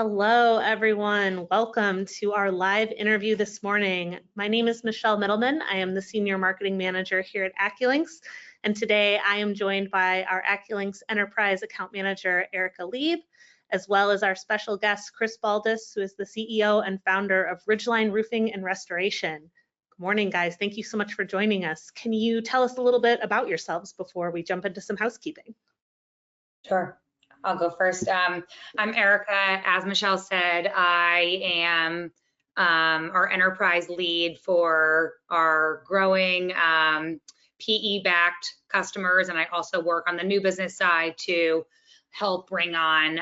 Hello, everyone. Welcome to our live interview this morning. My name is Michelle Middleman. I am the Senior Marketing Manager here at AccuLynx, and today I am joined by our AccuLynx Enterprise Account Manager, Erica Lieb, as well as our special guest, Chris Baldus, who is the CEO and founder of Ridgeline Roofing and Restoration. Good morning, guys. Thank you so much for joining us. Can you tell us a little bit about yourselves before we jump into some housekeeping? Sure. I'll go first. I'm Erica. As Michelle said, I am our enterprise lead for our growing PE-backed customers, and I also work on the new business side to help bring on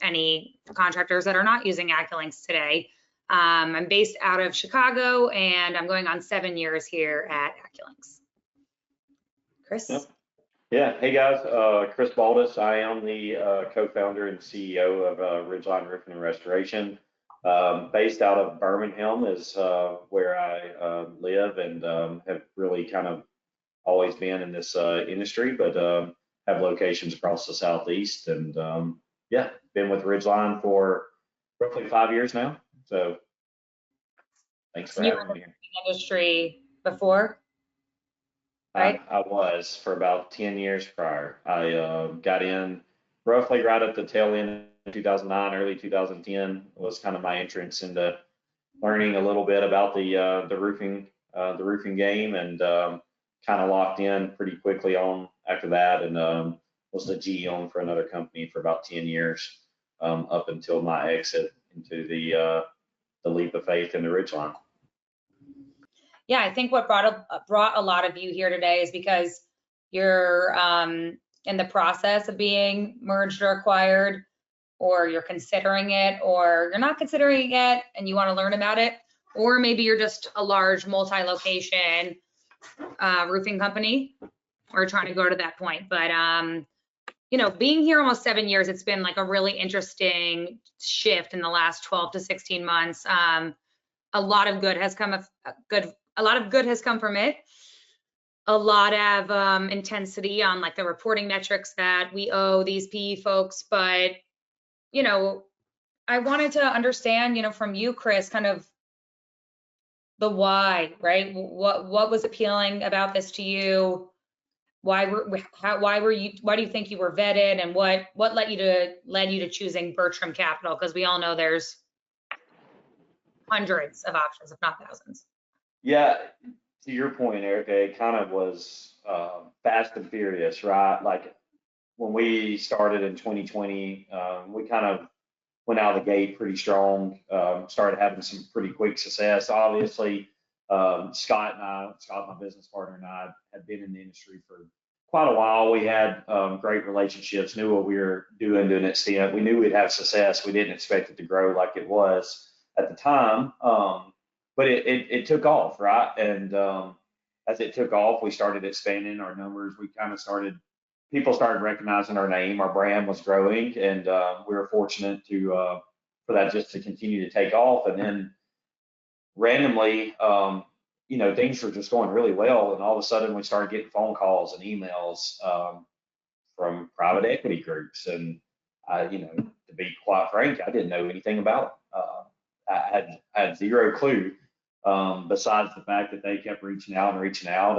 any contractors that are not using AccuLynx today. I'm based out of Chicago, and I'm going on 7 years here at AccuLynx. Chris? Yep. Yeah, hey guys, Chris Baldus. I am the co-founder and CEO of Ridgeline Roofing and Restoration. Based out of Birmingham is where I live, and have really kind of always been in this industry, but have locations across the Southeast. And yeah, been with Ridgeline for roughly 5 years now. So thanks for having me here. Industry before? Right. I was for about 10 years prior. I got in roughly right at the tail end of 2009, early 2010 was kind of my entrance into learning a little bit about the roofing game, and kind of locked in pretty quickly on after that, and was the GM for another company for about 10 years, up until my exit into the leap of faith in the Ridgeline. Yeah, I think what brought a lot of you here today is because you're in the process of being merged or acquired, or you're considering it, or you're not considering it and you want to learn about it, or maybe you're just a large multi-location roofing company or trying to go to that point. But you know, being here almost 7 years, it's been like a really interesting shift in the last 12 to 16 months. A lot of good has come from it. A lot of intensity on like the reporting metrics that we owe these PE folks. But, you know, I wanted to understand, you know, from you, Chris, kind of the why, right? What was appealing about this to you? Why do you think you were vetted, and what led you to choosing Bertram Capital? Because we all know there's hundreds of options, if not thousands. Yeah, to your point, Erica, it kind of was fast and furious, right? Like when we started in 2020, we kind of went out of the gate pretty strong, started having some pretty quick success. Obviously, Scott, my business partner, and I had been in the industry for quite a while. We had great relationships, knew what we were doing to an extent. We knew we'd have success. We didn't expect it to grow like it was at the time, but it took off, right? And as it took off, we started expanding our numbers. People started recognizing our name, our brand was growing, and we were fortunate for that just to continue to take off. And then randomly, you know, things were just going really well, and all of a sudden we started getting phone calls and emails from private equity groups, and you know, to be quite frank, I didn't know anything about them. I had zero clue, besides the fact that they kept reaching out,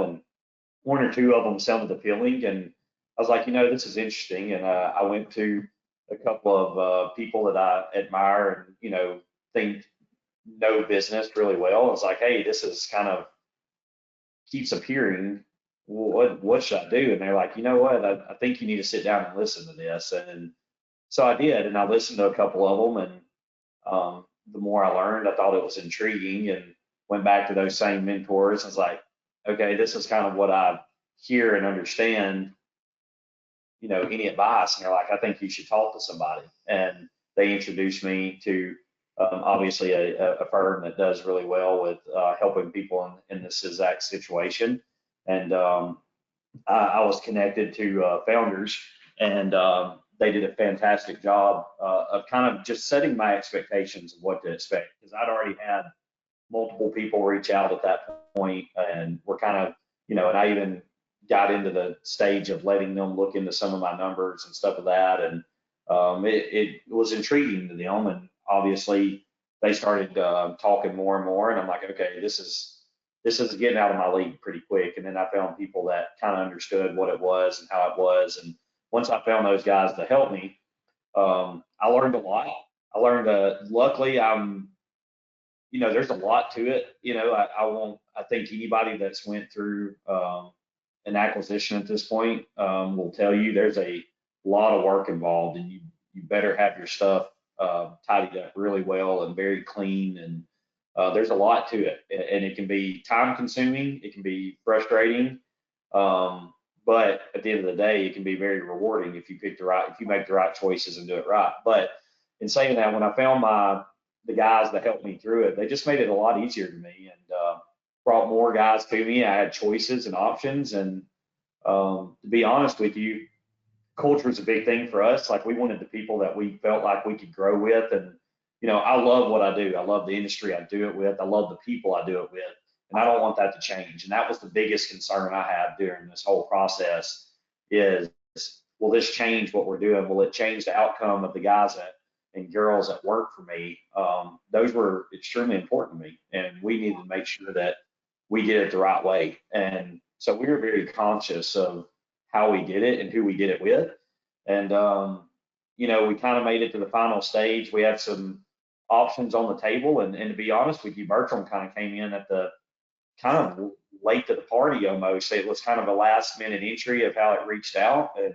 and one or two of them sounded appealing, and I was like, you know, this is interesting. And I went to a couple of people that I admire and, you know, think know business really well. I was like, hey, this is kind of keeps appearing. What should I do? And they're like, you know what? I think you need to sit down and listen to this. And so I did, and I listened to a couple of them, and the more I learned, I thought it was intriguing, and went back to those same mentors. I was like, okay, this is kind of what I hear and understand. You know, any advice? And they're like, I think you should talk to somebody. And they introduced me to obviously a firm that does really well with helping people in this exact situation. And I was connected to founders, and they did a fantastic job of kind of just setting my expectations of what to expect, because I'd already had multiple people reach out at that point, and we're kind of, you know, and I even got into the stage of letting them look into some of my numbers and stuff like that. And it was intriguing to them, and obviously they started talking more and more, and I'm like, okay, this is getting out of my league pretty quick. And then I found people that kind of understood what it was and how it was, and once I found those guys to help me, I learned a lot. I learned, luckily, there's a lot to it. I think anybody that's went through an acquisition at this point will tell you there's a lot of work involved, and you better have your stuff tidied up really well and very clean. And there's a lot to it, and it can be time consuming. It can be frustrating. But at the end of the day, it can be very rewarding if you make the right choices and do it right. But in saying that, when I found the guys that helped me through it, they just made it a lot easier to me, and brought more guys to me. I had choices and options, and to be honest with you, culture is a big thing for us. Like, we wanted the people that we felt like we could grow with, and I love what I do. I love the industry I do it with. I love the people I do it with, and I don't want that to change. And that was the biggest concern I had during this whole process is, will this change what we're doing? Will it change the outcome of the guys and girls that work for me? Those were extremely important to me, and we needed to make sure that we did it the right way. And so we were very conscious of how we did it and who we did it with. And, we kind of made it to the final stage. We had some options on the table. And to be honest with you, Bertram kind of came in at the kind of late to the party almost. It was kind of a last minute entry of how it reached out. And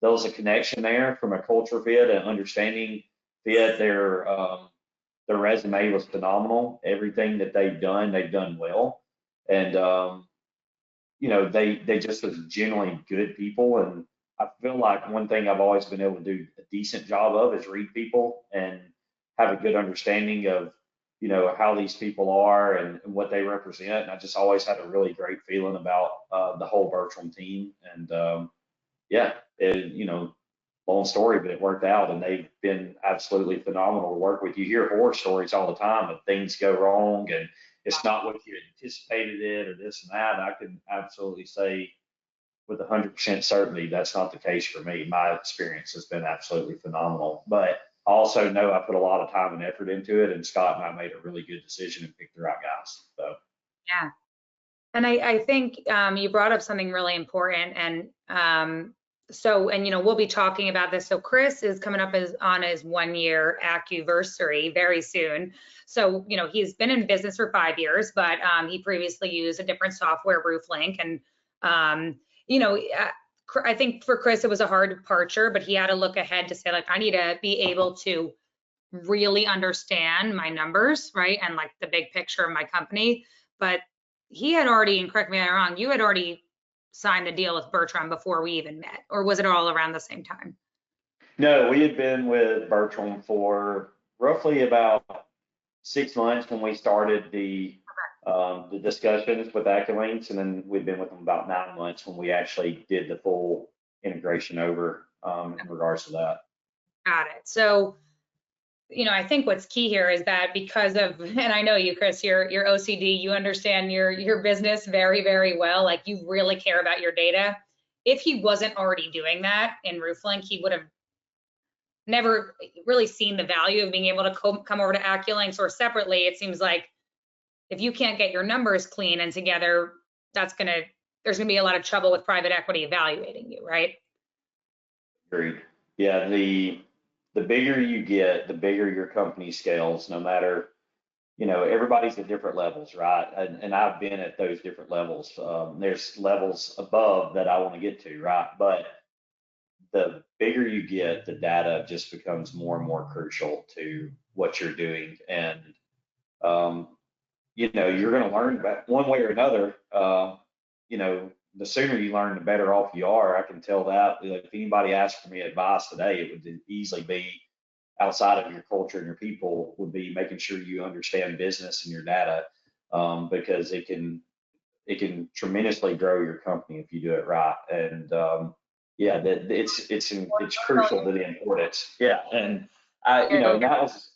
there was a connection there from a culture fit and understanding fit. Their resume was phenomenal. Everything that they've done well. And, they just was genuinely good people. And I feel like one thing I've always been able to do a decent job of is read people and have a good understanding of, how these people are and what they represent. And I just always had a really great feeling about the whole Bertram team. And yeah, long story, but it worked out, and they've been absolutely phenomenal to work with. You hear horror stories all the time of things go wrong and it's not what you anticipated it or this and that. I can absolutely say with 100% certainty that's not the case for me. My experience has been absolutely phenomenal, but I also know I put a lot of time and effort into it, and Scott and I made a really good decision and picked the right guys. So Yeah. And I think you brought up something really important. And we'll be talking about this. So Chris is coming up on his 1-year AccuVersary very soon. So, he's been in business for 5 years, but he previously used a different software, RoofLink. And, I think for Chris, it was a hard departure, but he had to look ahead to say, like, I need to be able to really understand my numbers, right? And like the big picture of my company. But he had already, and correct me if I'm wrong, you had already signed the deal with Bertram before we even met, or was it all around the same time? no, we had been with Bertram for roughly about 6 months when we started the discussions with AccuLynx, and then we've been with them about 9 months when we actually did the full integration over in regards to that. Got it. So, I think what's key here is that because of, and I know you, Chris, you're OCD, you understand your business very, very well. Like, you really care about your data. If he wasn't already doing that in RoofLink, he would have never really seen the value of being able to come over to AccuLynx, or separately. It seems like if you can't get your numbers clean and together, there's gonna be a lot of trouble with private equity evaluating you, right? Agreed. Yeah, the bigger you get, the bigger your company scales, no matter, everybody's at different levels, right? And I've been at those different levels. There's levels above that I want to get to, right? But the bigger you get, the data just becomes more and more crucial to what you're doing. And, you're going to learn about one way or another. The sooner you learn, the better off you are. I can tell that. If anybody asked for me advice today, it would easily be outside of your culture and your people, would be making sure you understand business and your data, because it can tremendously grow your company if you do it right. And yeah, it's crucial to the importance. Yeah, and that was,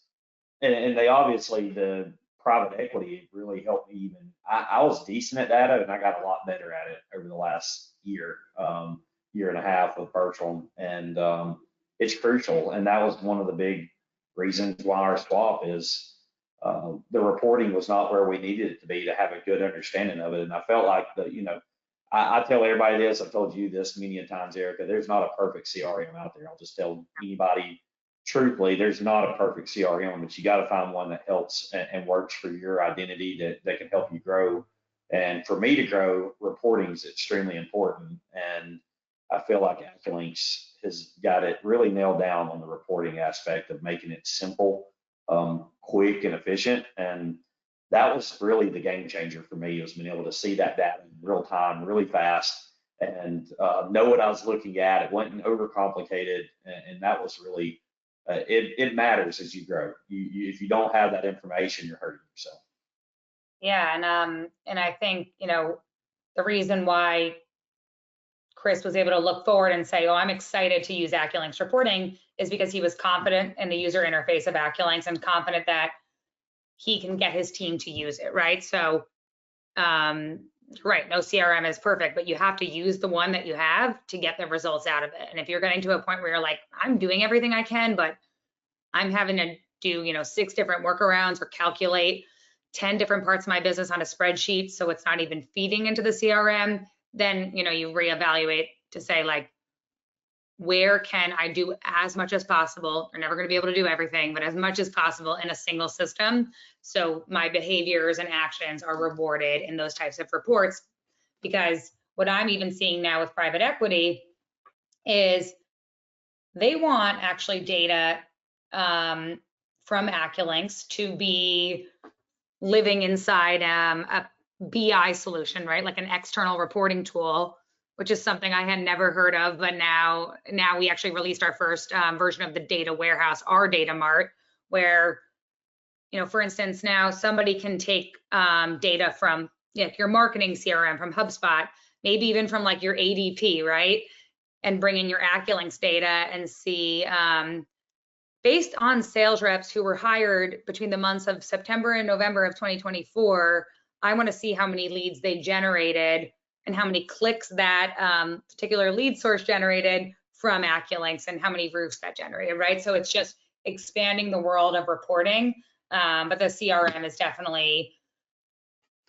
and they obviously, the private equity really helped me. Even I was decent at data, and I got a lot better at it over the last year and a half with Bertram. And it's crucial. And that was one of the big reasons why our swap is the reporting was not where we needed it to be to have a good understanding of it. And I felt like I tell everybody this, I've told you this many a times, Erica, there's not a perfect CRM out there. I'll just tell anybody truthfully, there's not a perfect CRM, but you got to find one that helps and works for your identity that can help you grow. And for me to grow, reporting is extremely important. And I feel like AccuLynx has got it really nailed down on the reporting aspect of making it simple, quick, and efficient. And that was really the game changer for me, was being able to see that data in real time, really fast, and know what I was looking at. It wasn't overcomplicated, and that was really it matters as you grow. If you don't have that information, you're hurting yourself. Yeah, and I think, the reason why Chris was able to look forward and say, oh, I'm excited to use AccuLynx reporting is because he was confident in the user interface of AccuLynx and confident that he can get his team to use it, right? So, right, no CRM is perfect, but you have to use the one that you have to get the results out of it. And if you're getting to a point where you're like, I'm doing everything I can, but I'm having to do, 6 different workarounds or calculate 10 different parts of my business on a spreadsheet, so it's not even feeding into the CRM, then, you reevaluate to say, like, where can I do as much as possible? You're never going to be able to do everything, but as much as possible in a single system, so my behaviors and actions are rewarded in those types of reports. Because what I'm even seeing now with private equity is they want actually data from AccuLynx to be living inside a BI solution, right? Like an external reporting tool, which is something I had never heard of, but now we actually released our first version of the data warehouse, our data mart, where, for instance, now somebody can take data from your marketing CRM, from HubSpot, maybe even from like your ADP, right? And bring in your AccuLynx data and see, based on sales reps who were hired between the months of September and November of 2024, I want to see how many leads they generated and how many clicks that particular lead source generated from AccuLynx and how many roofs that generated, right? So it's just expanding the world of reporting, but the CRM is definitely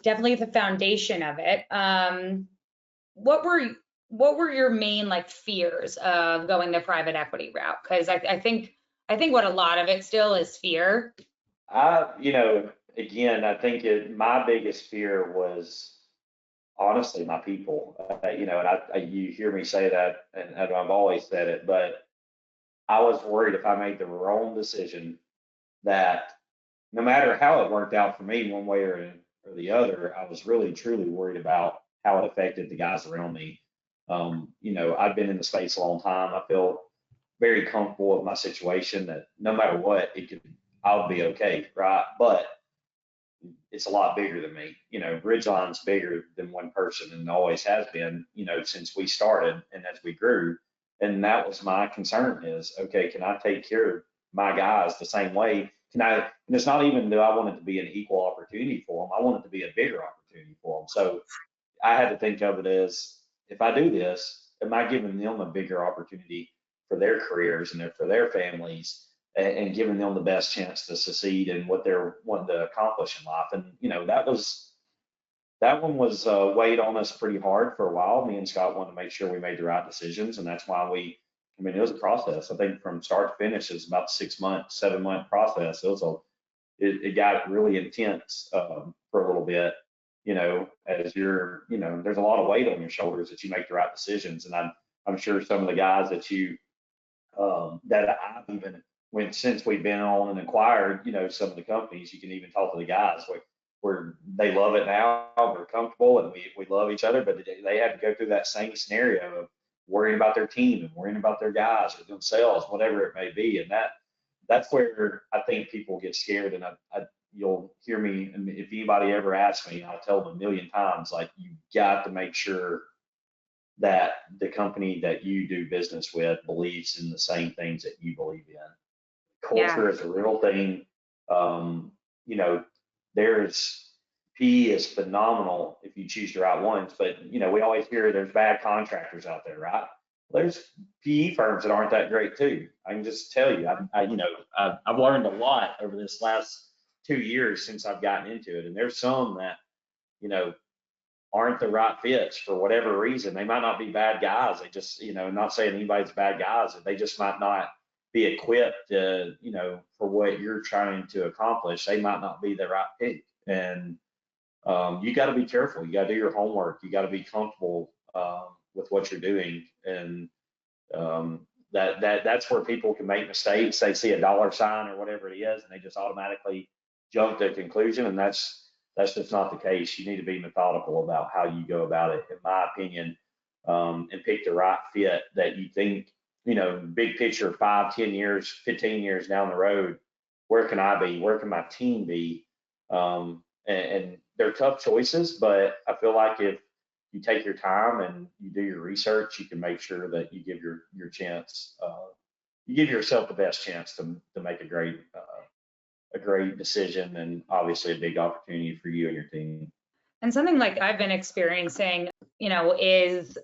the foundation of it. What were your main like fears of going the private equity route? Because I think what a lot of it still is fear. Again, I think my biggest fear was honestly my people. And you hear me say that, and I've always said it, but I was worried if I made the wrong decision, that no matter how it worked out for me one way or the other, I was really truly worried about how it affected the guys around me. I've been in the space a long time. I feel very comfortable with my situation, that no matter what, I'll be okay, right? But it's a lot bigger than me. Ridgeline's bigger than one person and always has been, since we started and as we grew. And that was my concern is, okay, can I take care of my guys the same way? And it's not even that I want it to be an equal opportunity for them. I want it to be a bigger opportunity for them. So I had to think of it as, if I do this, am I giving them a bigger opportunity for their careers and for their families, and giving them the best chance to succeed in what they're wanting to accomplish in life? And that one was weighed on us pretty hard for a while. Me and Scott wanted to make sure we made the right decisions, and that's why it was a process. I think from start to finish, it was about 7-month process. It got really intense for a little bit. As there's a lot of weight on your shoulders that you make the right decisions. And I'm sure some of the guys that that I've even since we've been on and acquired, some of the companies, you can even talk to the guys where they love it now, we're comfortable, and we love each other, but they had to go through that same scenario of worrying about their team and worrying about their guys or themselves, whatever it may be. And that's where I think people get scared. And you'll hear me, and if anybody ever asks me, I'll tell them a million times, like, you got to make sure that the company that you do business with believes in the same things that you believe in. Culture is a real thing. PE is phenomenal if you choose the right ones, but we always hear there's bad contractors out there, right? There's PE firms that aren't that great too. I can just tell you, I've learned a lot over this last 2 years since I've gotten into it. And there's some that, you know, aren't the right fits for whatever reason. They might not be bad guys. They just, not saying anybody's bad guys. They just might not be equipped, for what you're trying to accomplish. They might not be the right pick. And you got to be careful. You got to do your homework. You got to be comfortable with what you're doing. And that's where people can make mistakes. They see a dollar sign or whatever it is, and they just automatically jump to a conclusion. And that's just not the case. You need to be methodical about how you go about it, in my opinion, and pick the right fit that you think, big picture, 5, 10 years, 15 years down the road, where can I be? Where can my team be? And they're tough choices, but I feel like if you take your time and you do your research, you can make sure that you give your chance, you give yourself the best chance to make a great decision, and obviously a big opportunity for you and your team. And something like I've been experiencing, is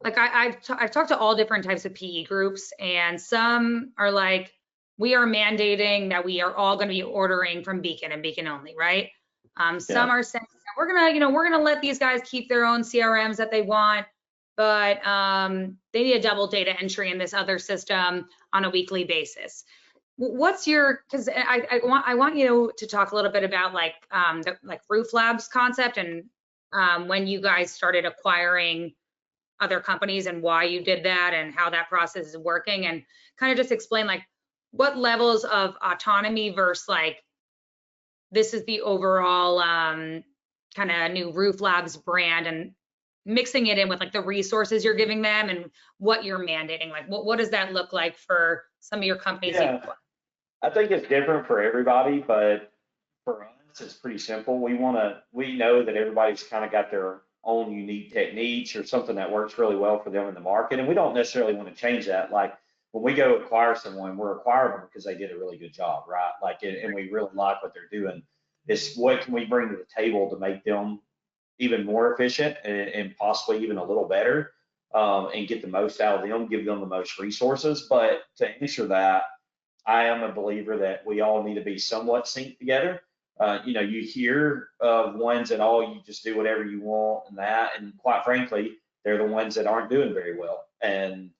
like I've talked to all different types of PE groups, and some are like, we are mandating that we are all going to be ordering from Beacon and Beacon only, right? Some are saying we're gonna let these guys keep their own CRMs that they want, but they need a double data entry in this other system on a weekly basis. What's your, because I want you to talk a little bit about like the Roof Labs concept, and when you guys started acquiring other companies and why you did that and how that process is working, and kind of just explain like what levels of autonomy versus like this is the overall kind of new Roof Labs brand, and mixing it in with like the resources you're giving them and what you're mandating. Like what does that look like for some of your companies? Yeah, I think it's different for everybody, but for us, it's pretty simple. We know that everybody's kind of got their own unique techniques or something that works really well for them in the market. And we don't necessarily want to change that. Like when we go acquire someone, we're acquiring them because they did a really good job, right? Like, and we really like what they're doing. It's what can we bring to the table to make them even more efficient and possibly even a little better, and get the most out of them, give them the most resources. But to answer that, I am a believer that we all need to be somewhat synced together. You hear of ones that you just do whatever you want and that, and quite frankly, they're the ones that aren't doing very well. And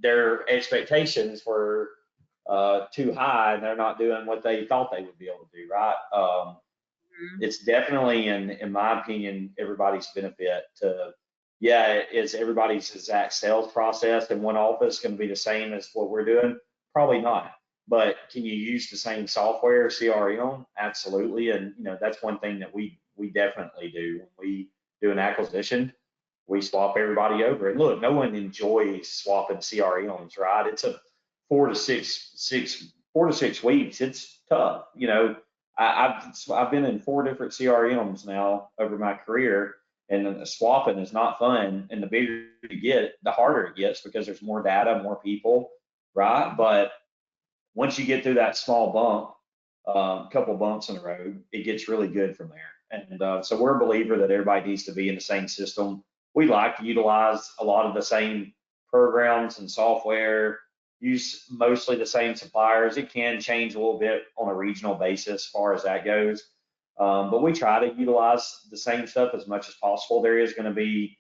their expectations were too high, and they're not doing what they thought they would be able to do, right? It's definitely, in my opinion, everybody's benefit to, is everybody's exact sales process in one office going to be the same as what we're doing? Probably not. But can you use the same software, CRM? Absolutely. And that's one thing that we definitely do. When we do an acquisition, we swap everybody over. And look, no one enjoys swapping CRMs, right? It's a 4 to 6 weeks. It's tough. I've been in 4 different CRMs now over my career, and swapping is not fun. And the bigger you get, the harder it gets because there's more data, more people, right? But once you get through that small bump, couple bumps in the road, it gets really good from there. And so we're a believer that everybody needs to be in the same system. We like to utilize a lot of the same programs and software, use mostly the same suppliers. It can change a little bit on a regional basis as far as that goes. But we try to utilize the same stuff as much as possible. There is going to be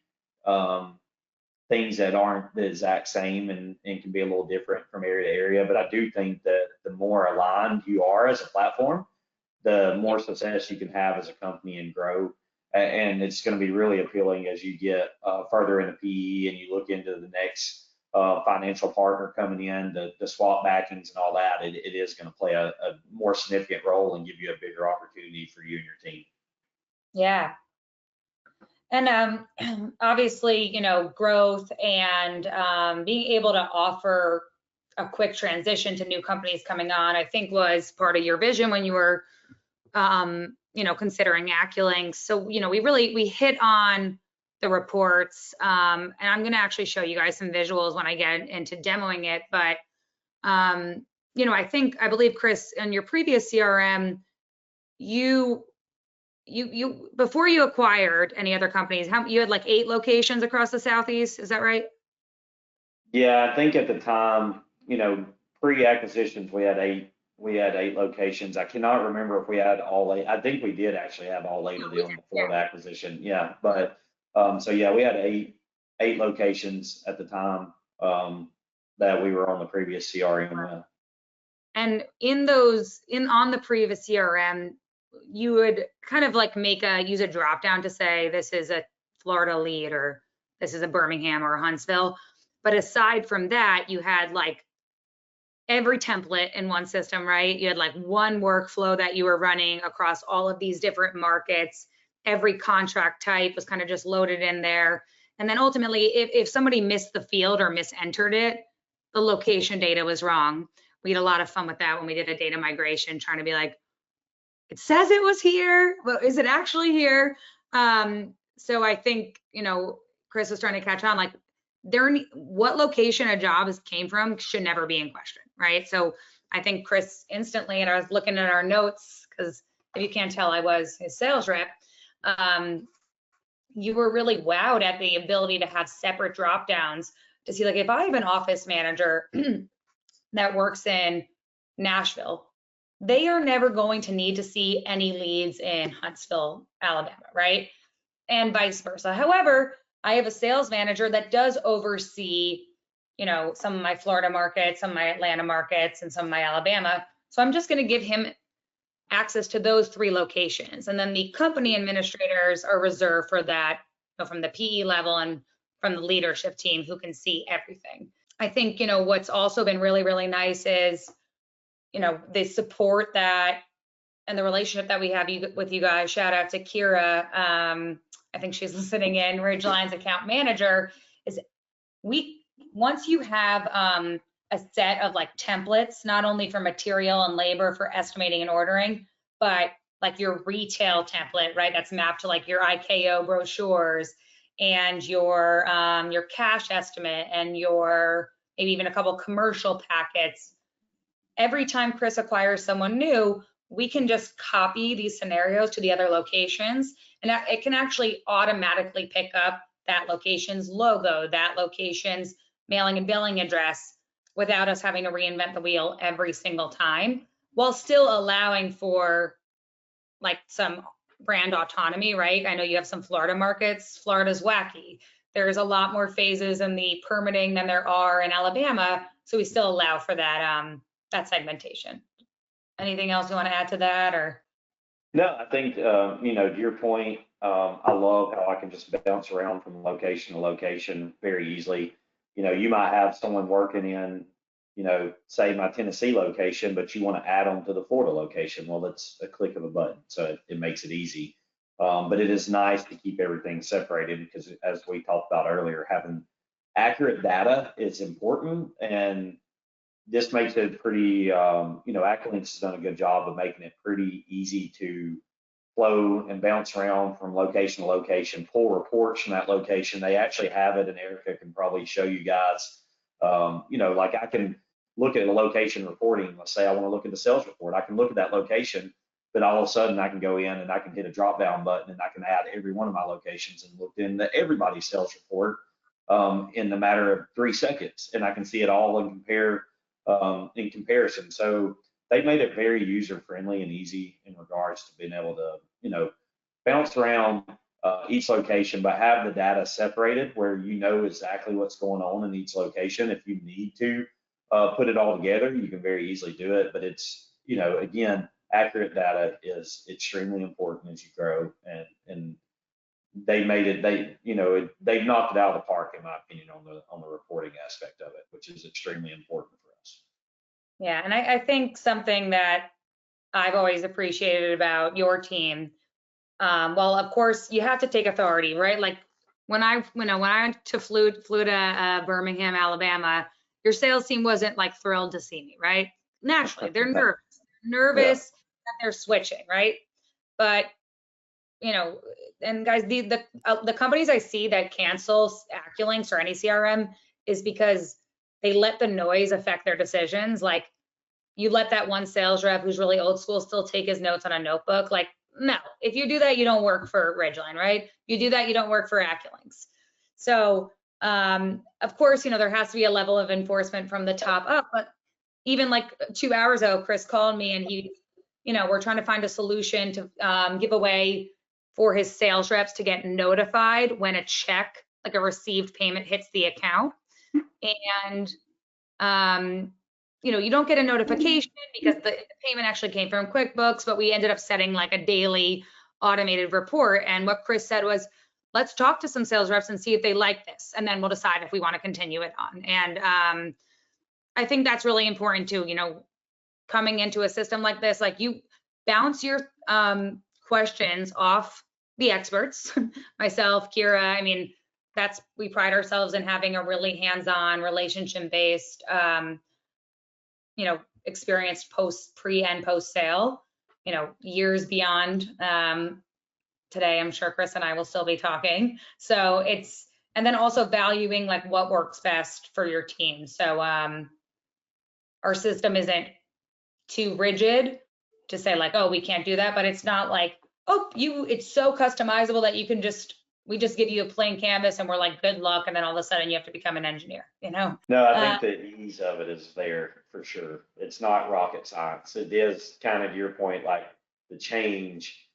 things that aren't the exact same and can be a little different from area to area. But I do think that the more aligned you are as a platform, the more success you can have as a company and grow. And it's going to be really appealing as you get further into PE and you look into the next financial partner coming in, the swap backings and all that. It is going to play a more significant role and give you a bigger opportunity for you and your team. Yeah. And obviously, growth and being able to offer a quick transition to new companies coming on, I think was part of your vision when you were, considering AccuLynx. So, we hit on the reports, and I'm going to actually show you guys some visuals when I get into demoing it. But, I believe, Chris, in your previous CRM, you you before you acquired any other companies, you had like 8 locations across the Southeast, is that right? Yeah, I think at the time, pre-acquisitions, we had eight locations. I cannot remember if we had all 8. I think we did actually have all 8 of them before the acquisition. Yeah, but so yeah, we had eight locations at the time that we were on the previous CRM with. And on the previous CRM, you would kind of like use a drop down to say this is a Florida lead or this is a Birmingham or a Huntsville. But aside from that, you had like every template in one system, right? You had like one workflow that you were running across all of these different markets. Every contract type was kind of just loaded in there. And then ultimately, if somebody missed the field or misentered it, the location data was wrong. We had a lot of fun with that when we did a data migration, trying to be like, it says it was here, but is it actually here? So I think, Chris was trying to catch on, like, what location a job came from should never be in question, right? So I think Chris instantly, and I was looking at our notes, because if you can't tell, I was his sales rep. You were really wowed at the ability to have separate drop downs to see, like, if I have an office manager that works in Nashville, they are never going to need to see any leads in Huntsville, Alabama, right? And vice versa. However, I have a sales manager that does oversee, some of my Florida markets, some of my Atlanta markets, and some of my Alabama. So I'm just going to give him access to those 3 locations. And then the company administrators are reserved for that, from the PE level and from the leadership team who can see everything. I think, what's also been really, really nice is, the support that and the relationship that we have with you guys. Shout out to Kira. I think she's listening in, Ridgeline's account manager. Is once you have a set of like templates, not only for material and labor for estimating and ordering, but like your retail template, right? That's mapped to like your IKO brochures and your cash estimate and your maybe even a couple commercial packets. Every time Chris acquires someone new, we can just copy these scenarios to the other locations, and it can actually automatically pick up that location's logo, that location's mailing and billing address, without us having to reinvent the wheel every single time, while still allowing for like some brand autonomy, right? I know you have some Florida markets. Florida's wacky. There's a lot more phases in the permitting than there are in Alabama, so we still allow for that that segmentation. Anything else you want to add to that, or? No, I think, to your point, I love how I can just bounce around from location to location very easily. You might have someone working in, say my Tennessee location, but you want to add them to the Florida location. Well, it's a click of a button, so it makes it easy. But it is nice to keep everything separated because, as we talked about earlier, having accurate data is important, and this makes it pretty, AccuLynx has done a good job of making it pretty easy to flow and bounce around from location to location, pull reports from that location. They actually have it, and Erica can probably show you guys, like I can look at a location reporting. Let's say I want to look at the sales report. I can look at that location, but all of a sudden I can go in and I can hit a drop down button and I can add every one of my locations and look into everybody's sales report in the matter of 3 seconds. And I can see it all and compare in comparison. So they made it very user friendly and easy in regards to being able to, bounce around each location, but have the data separated where exactly what's going on in each location. If you need to put it all together, you can very easily do it. But it's, again, accurate data is extremely important as you grow, and they made it, they've knocked it out of the park, in my opinion, on the reporting aspect of it, which is extremely important for us. Yeah, and I think something that I've always appreciated about your team, well, of course, you have to take authority, right? Like when I flew to Birmingham, Alabama, your sales team wasn't like thrilled to see me, right? Naturally, they're nervous that they're switching, right? But and guys, the companies I see that cancel AccuLynx or any CRM is because they let the noise affect their decisions. Like, you let that one sales rep who's really old school still take his notes on a notebook. Like, no, if you do that, you don't work for Ridgeline, right? You do that, you don't work for AccuLynx. So, of course, there has to be a level of enforcement from the top up, but even like 2 hours ago, Chris called me and we're trying to find a solution to give away for his sales reps to get notified when a check, like a received payment, hits the account. And, you don't get a notification because the payment actually came from QuickBooks, but we ended up setting like a daily automated report. And what Chris said was, let's talk to some sales reps and see if they like this, and then we'll decide if we want to continue it on. And I think that's really important too, coming into a system like this, like you bounce your questions off the experts, myself, Kira. I mean, we pride ourselves in having a really hands-on, relationship-based, experienced pre and post sale, years beyond today. I'm sure Chris and I will still be talking. So and then also valuing like what works best for your team. So our system isn't too rigid to say like, oh, we can't do that, but it's not like, oh, it's so customizable that we just give you a plain canvas and we're like, good luck. And then all of a sudden you have to become an engineer, No, I think the ease of it is there for sure. It's not rocket science. It is kind of to your point, like the change,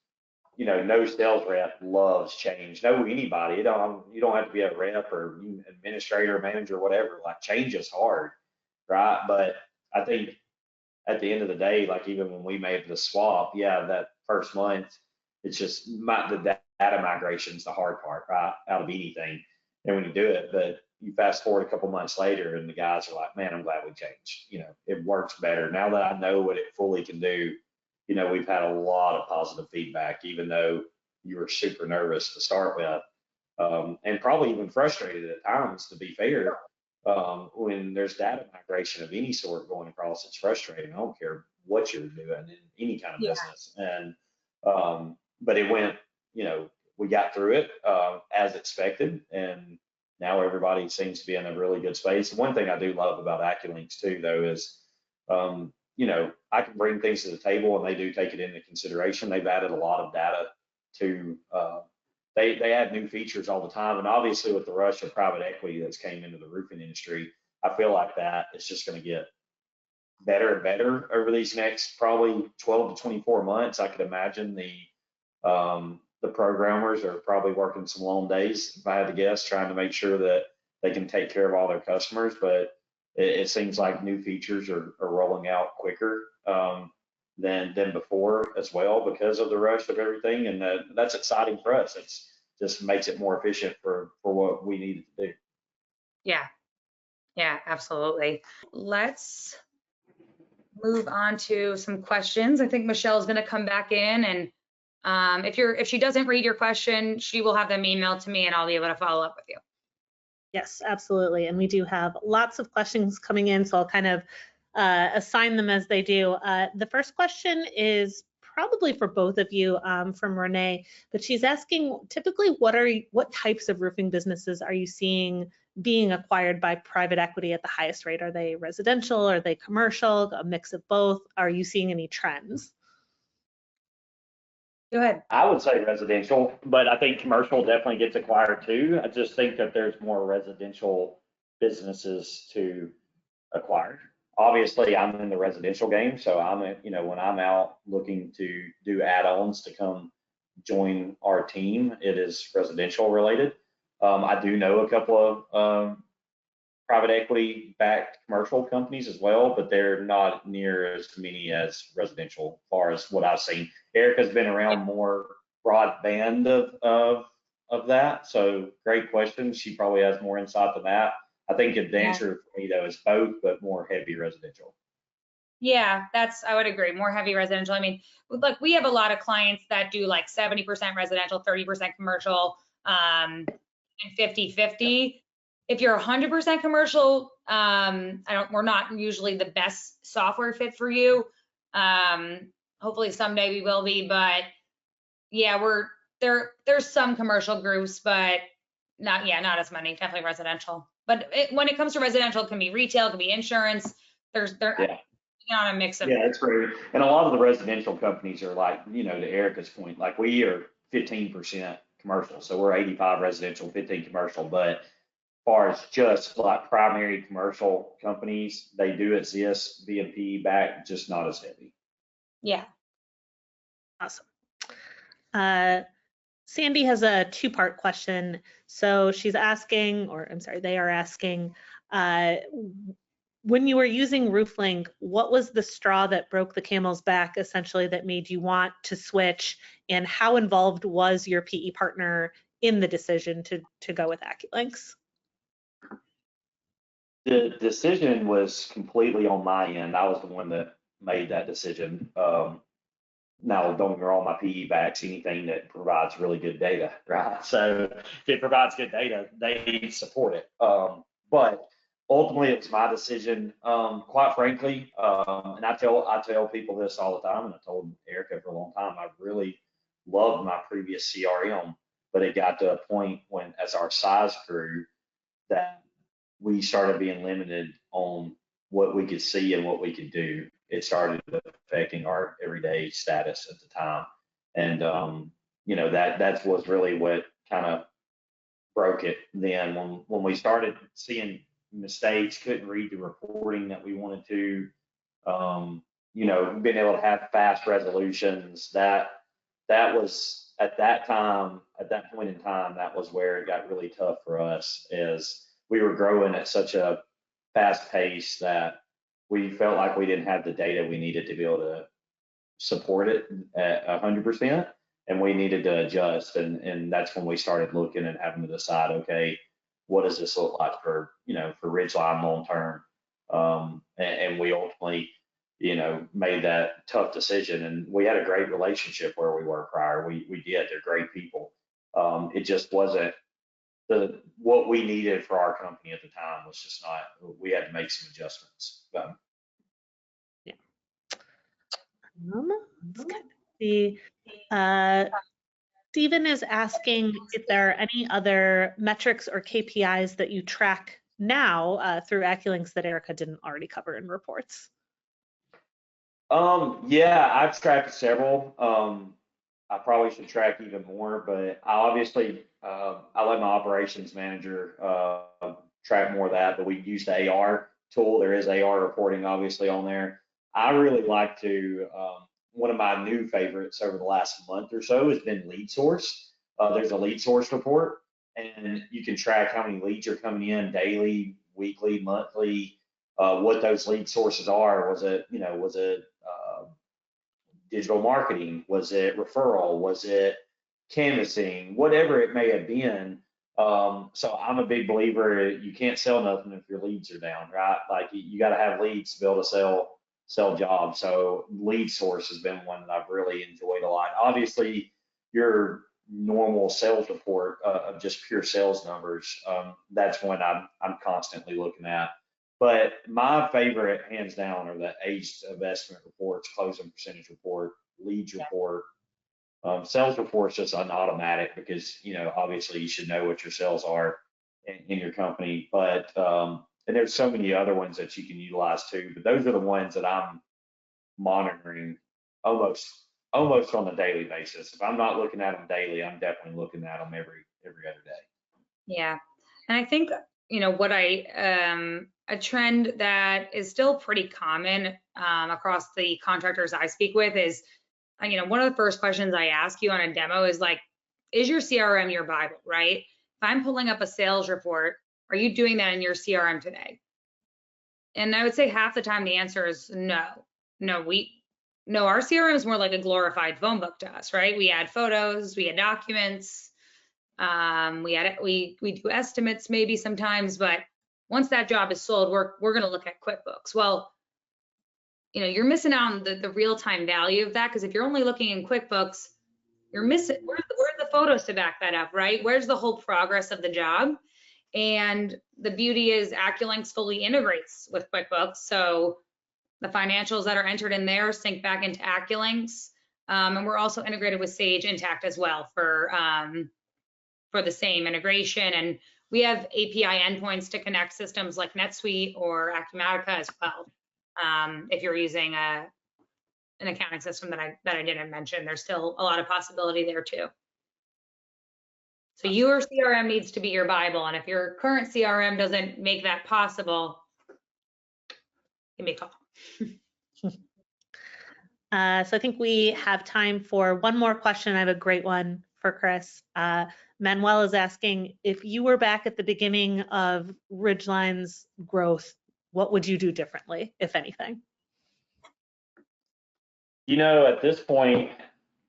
no sales rep loves change. No, anybody, you don't have to be a rep or administrator, manager, whatever. Like change is hard, right? But I think at the end of the day, like even when we made the swap, yeah, that first month, it's just the data migration is the hard part, right? Out of anything. And when you do it, but you fast forward a couple months later and the guys are like, man, I'm glad we changed. It works better. Now that I know what it fully can do, we've had a lot of positive feedback, even though you were super nervous to start with, and probably even frustrated at times, to be fair. When there's data migration of any sort going across, it's frustrating. I don't care what you're doing in any kind of business. And, but it went, we got through it as expected. And now everybody seems to be in a really good space. And one thing I do love about AccuLynx too, though, is, I can bring things to the table and they do take it into consideration. They've added a lot of data to, they add new features all the time. And obviously with the rush of private equity that's came into the roofing industry, I feel like that it's just going to get better and better over these next probably 12 to 24 months. I could imagine the programmers are probably working some long days, if I had to guess, trying to make sure that they can take care of all their customers. But it seems like new features are rolling out quicker than before as well because of the rush of everything. And that's exciting for us. It's just makes it more efficient for what we need to do. Yeah, absolutely. Let's move on to some questions. I think Michelle's going to come back in, and if she doesn't read your question, she will have them emailed to me and I'll be able to follow up with you. Yes, absolutely. And we do have lots of questions coming in, so I'll kind of assign them as they do. The first question is probably for both of you, from Renee, but she's asking, typically, what types of roofing businesses are you seeing being acquired by private equity at the highest rate? Are they residential? Are they commercial? A mix of both? Are you seeing any trends? Go ahead. I would say residential, but I think commercial definitely gets acquired too. I just think that there's more residential businesses to acquire. Obviously, I'm in the residential game, so when I'm out looking to do add-ons to come join our team, it is residential related. I do know a couple of private equity backed commercial companies as well, but they're not near as many as residential as far as what I've seen. Erica's been around more broadband of that. So great question. She probably has more insight than that. I think the answer for me though is both, but more heavy residential. Yeah, I would agree. More heavy residential. I mean, like we have a lot of clients that do like 70% residential, 30% commercial, and 50-50. If you're 100% commercial, we're not usually the best software fit for you. Hopefully someday we will be, but yeah, there's some commercial groups, but not as many, definitely residential. But when it comes to residential, it can be retail, it can be insurance. on a mix of. Yeah, it's great. And a lot of the residential companies are like, you know, to Erica's point, like we are 15% commercial. So we're 85 residential, 15 commercial. But as far as just like primary commercial companies, they do exist via PE back, just not as heavy. Yeah. Awesome. Sandy has a two-part question. So she's asking, or I'm sorry, they are asking, when you were using RoofLink, what was the straw that broke the camel's back, essentially, that made you want to switch? And how involved was your PE partner in the decision to go with AccuLynx? The decision was completely on my end. I was the one that made that decision. Now, don't get me wrong, my PE backs anything that provides really good data, right? So if it provides good data, they support it. But ultimately, it was my decision. Quite frankly, and I tell people this all the time, and I told Erica for a long time, I really loved my previous CRM, but it got to a point when, as our size grew, that we started being limited on what we could see and what we could do. It started affecting our everyday status at the time. And, you know, that was really what kind of broke it then when we started seeing mistakes, couldn't read the reporting that we wanted to, you know, being able to have fast resolutions, that was at that time, at that point in time, that was where it got really tough for us, as we were growing at such a fast pace that we felt like we didn't have the data we needed to be able to support it at 100%, and we needed to adjust. And that's when we started looking and having to decide, okay, what does this look like for, you know, for Ridgeline long term? And we ultimately, you know, made that tough decision. And we had a great relationship where we were prior. We did. They're great people. It just wasn't what we needed for our company at the time. Was just not. We had to make some adjustments. Yeah. Let's kind of see. Stephen is asking if there are any other metrics or KPIs that you track now through AccuLynx that Erica didn't already cover in reports. Yeah, I've tracked several. I probably should track even more, but I obviously I let my operations manager track more of that. But we use the AR tool. There is AR reporting obviously on there. I really like to. One of my new favorites over the last month or so has been lead source. There's a lead source report, and you can track how many leads are coming in daily, weekly, monthly. What those lead sources are. Was it, you know, was it digital marketing? Was it referral? Was it canvassing? Whatever it may have been. So I'm a big believer, you can't sell nothing if your leads are down, right? Like you got to have leads to be able to sell jobs. So lead source has been one that I've really enjoyed a lot. Obviously, your normal sales report of just pure sales numbers, that's one I'm constantly looking at. But my favorite, hands down, are the aged investment reports, closing percentage report, leads report. Sales reports just an automatic because, you know, obviously you should know what your sales are in your company. But and there's so many other ones that you can utilize too. But those are the ones that I'm monitoring almost on a daily basis. If I'm not looking at them daily, I'm definitely looking at them every other day. Yeah, and I think, you know, what a trend that is still pretty common across the contractors I speak with is, you know, one of the first questions I ask you on a demo is like, is your CRM your Bible, right? If I'm pulling up a sales report, are you doing that in your CRM today? And I would say half the time the answer is no. No, our CRM is more like a glorified phone book to us, right? We add photos, we add documents, we do estimates maybe sometimes, but once that job is sold, we're going to look at QuickBooks. Well, you know, you're missing out on the real-time value of that, because if you're only looking in QuickBooks, you're missing where's the photos to back that up, right? Where's the whole progress of the job? And the beauty is AccuLynx fully integrates with QuickBooks, so the financials that are entered in there sync back into AccuLynx, and we're also integrated with Sage Intacct as well for the same integration. And we have API endpoints to connect systems like NetSuite or Acumatica as well. If you're using an accounting system that I didn't mention, there's still a lot of possibility there too. So your CRM needs to be your Bible, and if your current CRM doesn't make that possible, give me a call. So I think we have time for one more question. I have a great one for Chris. Manuel is asking, if you were back at the beginning of Ridgeline's growth, what would you do differently, if anything? You know, at this point,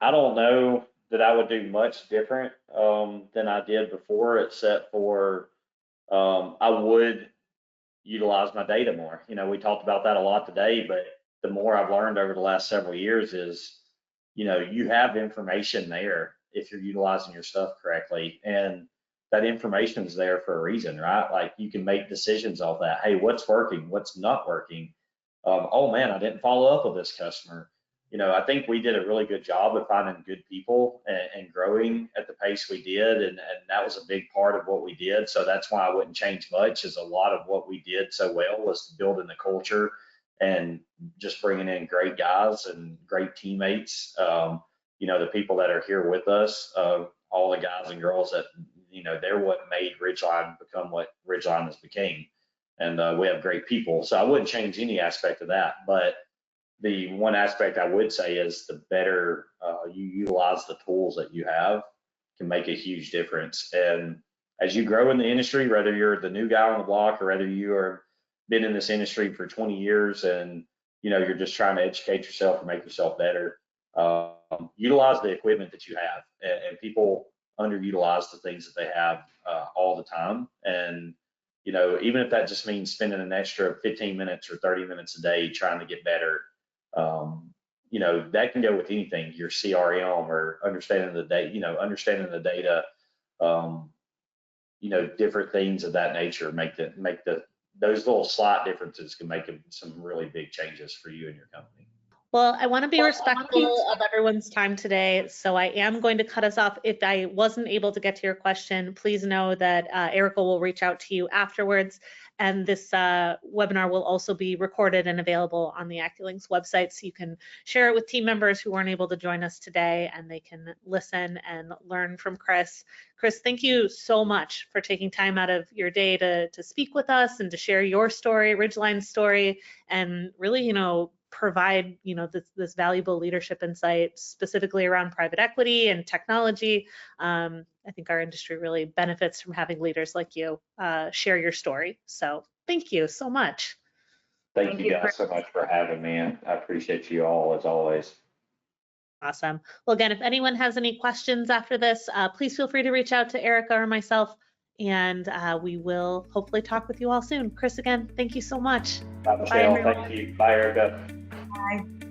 I don't know that I would do much different than I did before, except for I would utilize my data more. You know, we talked about that a lot today, but the more I've learned over the last several years is, you know, you have information there if you're utilizing your stuff correctly. And that information is there for a reason, right? Like you can make decisions off that. Hey, what's working? What's not working? Oh man, I didn't follow up with this customer. You know, I think we did a really good job of finding good people and growing at the pace we did. And that was a big part of what we did. So that's why I wouldn't change much, is a lot of what we did so well was building the culture and just bringing in great guys and great teammates. You know, the people that are here with us, all the guys and girls that, you know, they're what made Ridgeline become what Ridgeline has became. And we have great people. So I wouldn't change any aspect of that. But the one aspect I would say is the better you utilize the tools that you have can make a huge difference. And as you grow in the industry, whether you're the new guy on the block or whether you are been in this industry for 20 years and, you know, you're just trying to educate yourself or make yourself better, utilize the equipment that you have. And people underutilize the things that they have all the time. And, you know, even if that just means spending an extra 15 minutes or 30 minutes a day trying to get better, you know, that can go with anything, your CRM or understanding the data, you know, understanding the data, you know, different things of that nature those little slight differences can make some really big changes for you and your company. Well, I want to be respectful of everyone's time today, so I am going to cut us off. If I wasn't able to get to your question, please know that Erica will reach out to you afterwards. And this webinar will also be recorded and available on the AccuLynx website, so you can share it with team members who weren't able to join us today, and they can listen and learn from Chris. Chris, thank you so much for taking time out of your day to speak with us and to share your story, Ridgeline's story, and really, you know, provide, you know, this valuable leadership insight specifically around private equity and technology. I think our industry really benefits from having leaders like you share your story. So thank you so much. Thank you guys so much for having me. I appreciate you all as always. Awesome. Well, again, if anyone has any questions after this, please feel free to reach out to Erica or myself, and we will hopefully talk with you all soon. Chris, again, thank you so much. Bye, Michelle. Thank you. Bye, Erica. Bye.